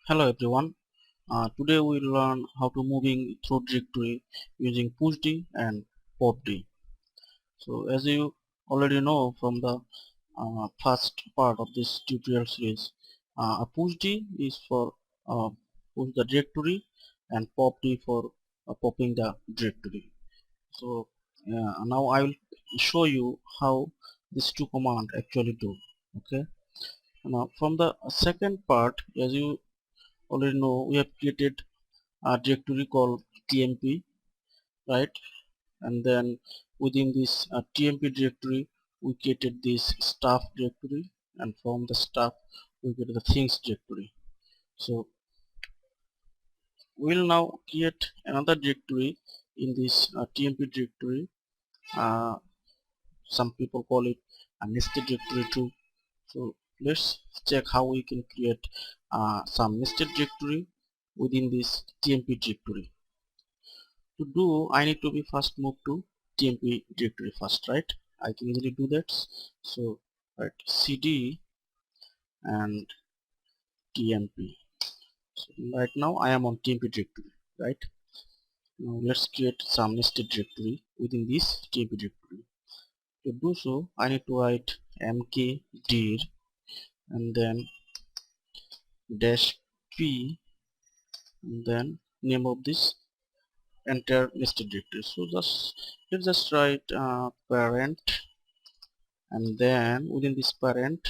Hello everyone. Today we will learn how to moving through directory using pushd and popd. So as you already know from the first part of this tutorial series, a pushd is for push the directory and popd for popping the directory. So now I will show you how these two commands actually do. Okay. Now from the second part, as you already know, we have created a directory called tmp, right? And then within this tmp directory we created this staff directory, and from the staff we get the things directory. So we'll now create another directory in this tmp directory. uh, some people call it a nested directory too. So let's check how we can create some nested directory within this tmp directory. To do, I need to be first move to tmp directory first, right? I can easily do that. So right, cd and tmp. So right now I am on tmp directory, right? Now let's create some nested directory within this tmp directory. To do so, I need to write mkdir and then dash p and then name of this entire nested directory. So let's just write parent, and then within this parent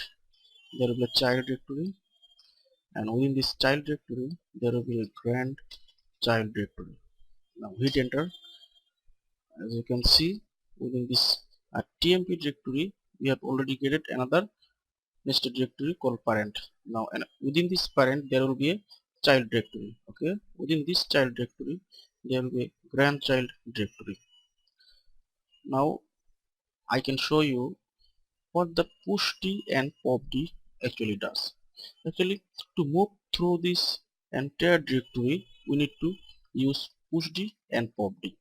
there will be a child directory, and within this child directory there will be a grandchild directory. Now hit enter. As you can see, within this tmp directory we have already created another nested directory called parent. Now and within this parent there will be a child directory. Okay, within this child directory there will be a grandchild directory. Now I can show you what the pushd and popd actually does. Actually, to move through this entire directory, we need to use pushd and popd.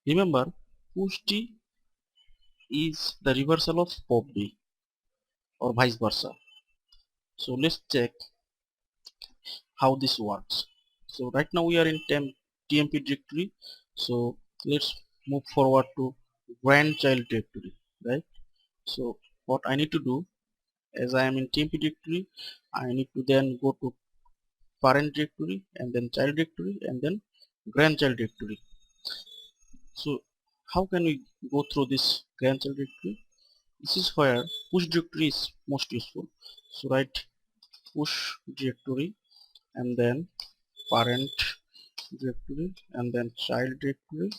Remember, pushd is the reversal of popd or vice versa. So let's check how this works. So right now we are in tmp directory. So let's move forward to grandchild directory, right? So what I need to do, as I am in tmp directory, I need to then go to parent directory and then child directory and then grandchild directory. So how can we go through this grandchild directory? This is where push directory is most useful. So write push directory and then parent directory and then child directory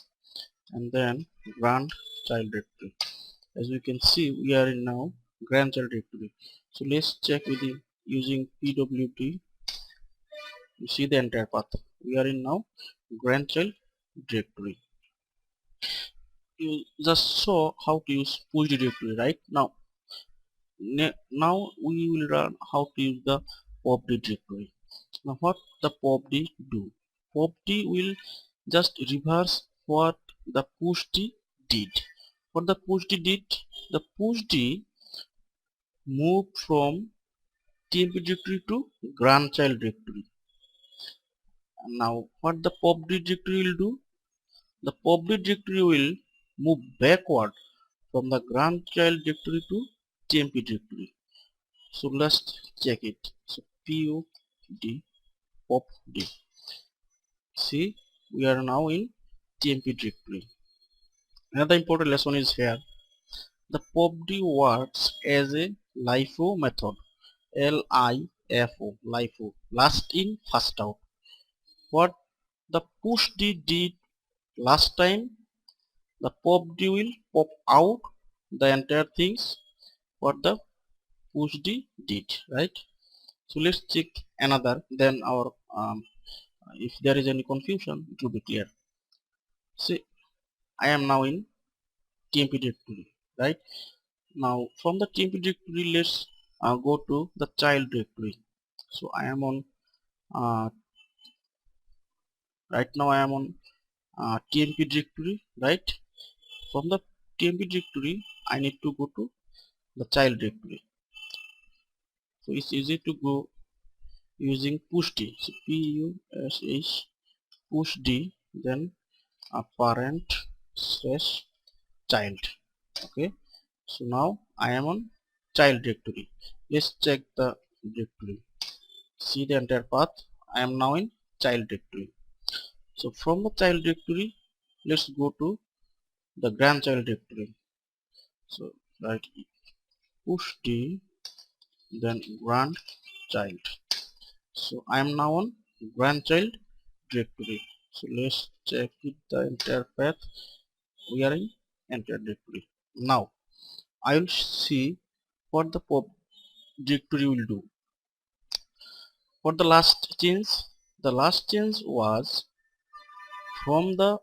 and then grandchild directory. As we can see, we are in now grandchild directory. So let's check with the using pwd. You see the entire path. We are in now grandchild directory. You just saw how to use push directory, right? Now we will learn how to use the popd directory. Now what the popd do? Popd will just reverse what the pushd did. What the pushd did? The pushd moved from tmp directory to grandchild directory. Now what the popd directory will do? The popd directory will move backward from the grandchild directory to tmp directory. So let's check it. So pud popd. See, we are now in tmp directory. Another important lesson is here. The popd works as a LIFO method. LIFO, LIFO, last in first out. What the pushd did last time, the popd will pop out the entire things what the pushd did, right? So let's check another, then our if there is any confusion it will be clear. See, I am now in tmp directory, right? Now from the tmp directory let's go to the child directory. So I am on uh, right now I am on tmp directory, right? From the tmp directory I need to go to the child directory. So it's easy to go using pushd. So push pushd, then a parent slash child. Okay, so now I am on child directory. Let's check the directory. See the entire path. I am now in child directory. So from the child directory, let's go to the grandchild directory. So right, pushd, then grandchild. So I am now on grandchild directory. So let's check it, the entire path. We are in entire directory. Now I will see what the pop directory will do. For the last change was from the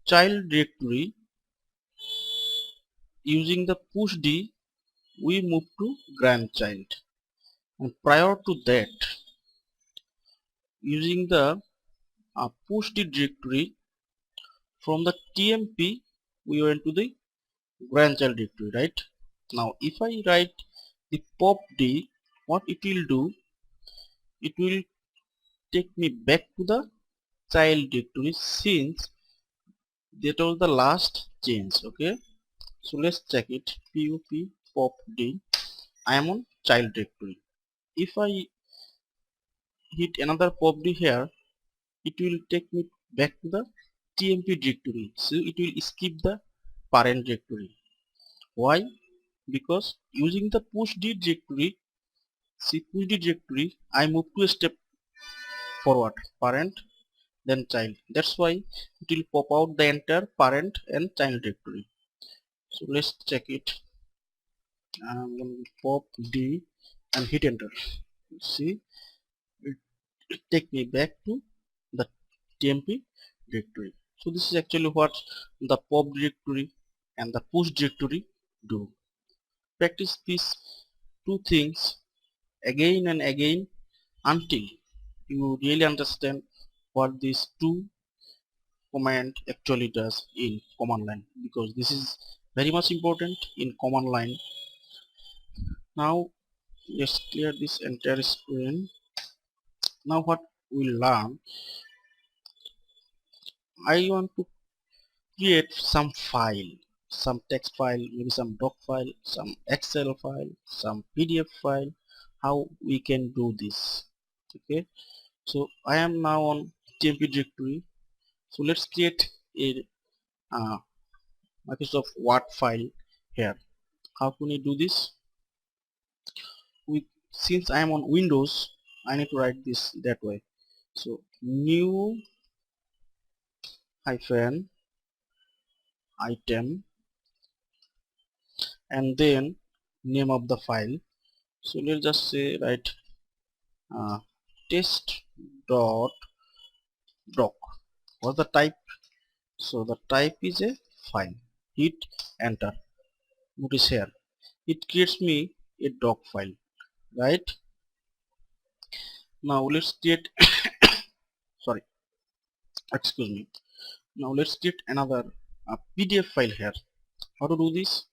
child directory. Using the pushd, we move to grandchild, and prior to that, using the pushd directory, from the tmp we went to the grandchild directory, right? Now if I write the popd, what it will do, it will take me back to the child directory, since that was the last change. Okay, so let's check it. Pup popd, I am on child directory. If I hit another popd here, it will take me back to the tmp directory, so it will skip the parent directory. Why? Because using the pushd directory, see pushd directory, I move to a step forward, parent then child. That's why it will pop out the entire parent and child directory. So let's check it. I'm going to pop d and hit enter. See, it take me back to the tmp directory. So this is actually what the pop directory and the push directory do. Practice these two things again and again until you really understand what these two command actually does in command line, because this is very much important in command line. Now let's clear this entire screen. Now what we learn, I want to create some file, some text file, maybe some doc file, some excel file, some pdf file. How we can do this? Okay, so I am now on tmp directory. So let's create a Microsoft Word file here. How can we do this? Since I am on Windows, I need to write this that way. So new hyphen item, and then name of the file. So let's just say write test dot doc. What's the type? So the type is a file. Hit enter. Notice here it creates me a doc file, right? Now let's create sorry, excuse me. Now let's create another pdf file here. How to do this?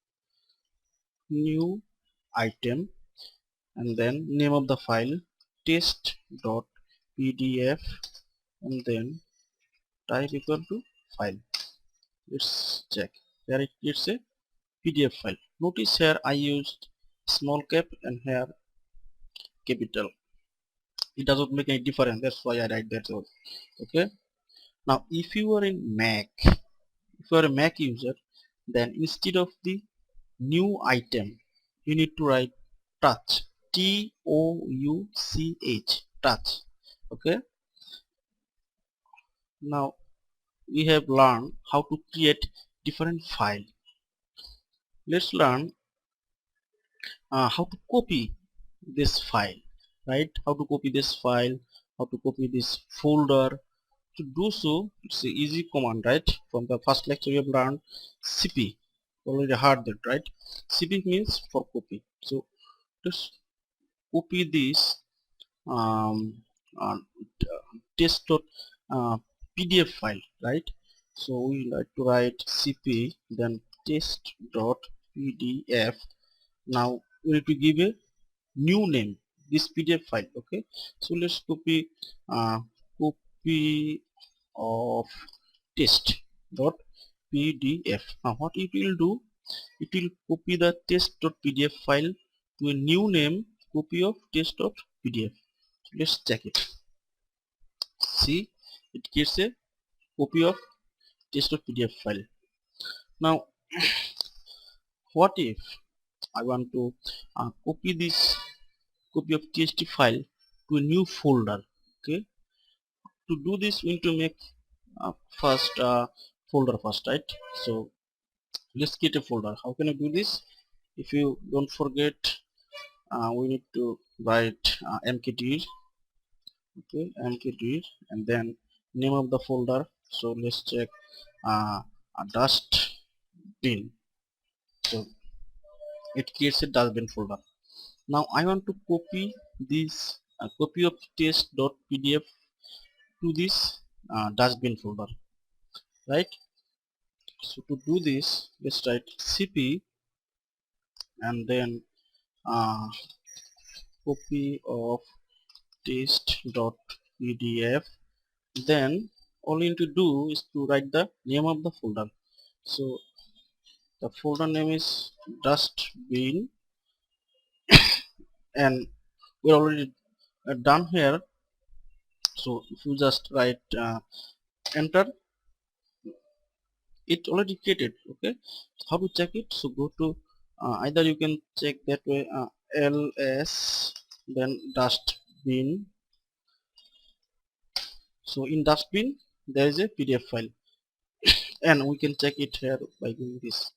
New item, and then name of the file test.pdf, and then type equal to file. Let's check. Here it's a pdf file. Notice here I used small cap and here capital. It doesn't make any difference, that's why I write that word. Okay, now if you are in Mac, if you are a Mac user, then instead of the new item, you need to write touch, touch, touch. Okay, now we have learned how to create different file. Let's learn how to copy this file, right? How to copy this file, how to copy this folder. To do so, it's an easy command, right? From the first lecture we have learned cp, already heard that, right? Cp means for copy. So just copy this um, uh, test dot pdf file, right? So we like to write cp then test dot pdf. Now we need to give a new name. this PDF file. Okay, so let's copy copy of test.pdf. Now what it will do, it will copy the test.pdf file to a new name, copy of test.pdf. Let's check it. See, it gives a copy of test.pdf file. Now what if I want to copy this copy of txt file to a new folder? Okay, to do this we need to make first folder first, right? So let's get a folder. How can I do this? If you don't forget, we need to write mkdir. Okay, mkdir, and then name of the folder. So let's check dust bin. So it creates a dustbin folder. Now I want to copy this copy of test.pdf to this dustbin folder, right? So to do this, let's write cp and then uh, copy of test.pdf. Then all you need to do is to write the name of the folder. So the folder name is dustbin, and we're already done here. So if you just write enter, it already created. Okay, how to check it? So go to either you can check that way, ls then dustbin. So in dustbin there is a pdf file, and we can check it here by doing this.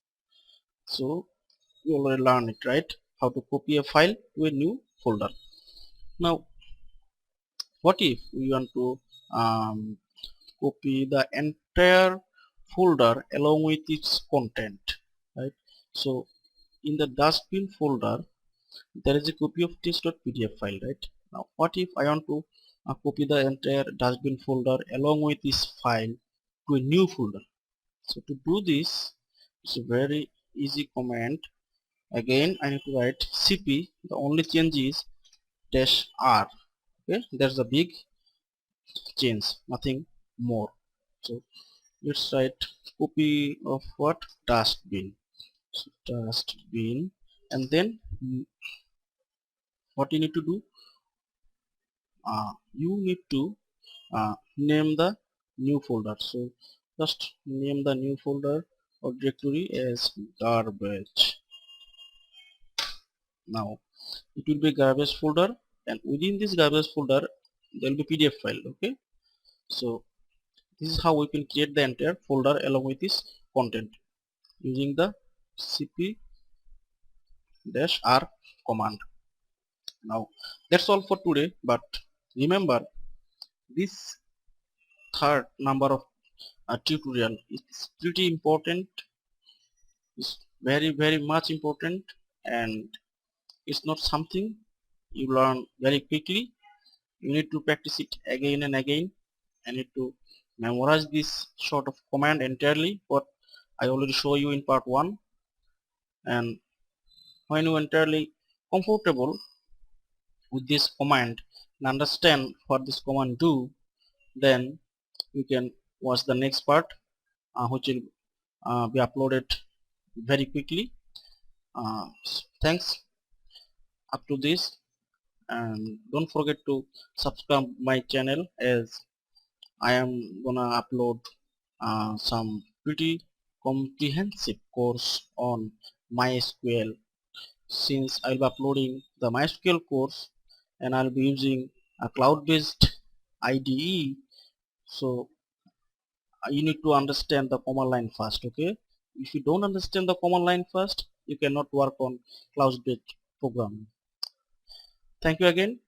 So you already learned it, right? How to copy a file to a new folder. Now what if we want to copy the entire folder along with its content, right? So in the dustbin folder there is a copy of test.pdf file, right? Now what if I want to copy the entire dustbin folder along with this file to a new folder? So to do this, it's a very easy command. Again I need to write cp, the only change is -r. Okay, there's a big change, nothing more. So let's write copy of what? Dustbin. So dustbin, and then what you need to do, you need to name the new folder. So just name the new folder or directory as garbage. Now it will be garbage folder, and within this garbage folder there will be pdf file. Okay, so this is how we can create the entire folder along with this content using the cp-r command. Now that's all for today, but remember, this third number of tutorial is pretty important. It's very much important, and it's not something you learn very quickly. You need to practice it again and again. I need to memorize this sort of command entirely, what I already show you in part 1. And when you entirely comfortable with this command and understand what this command do, then you can watch the next part, which will be uploaded very quickly. Thanks up to this, and don't forget to subscribe my channel, as I am gonna upload some pretty comprehensive course on MySQL. Since I'll be uploading the MySQL course and I'll be using a cloud-based IDE, so you need to understand the command line first. Okay, if you don't understand the command line first, you cannot work on cloud-based programming. Thank you again.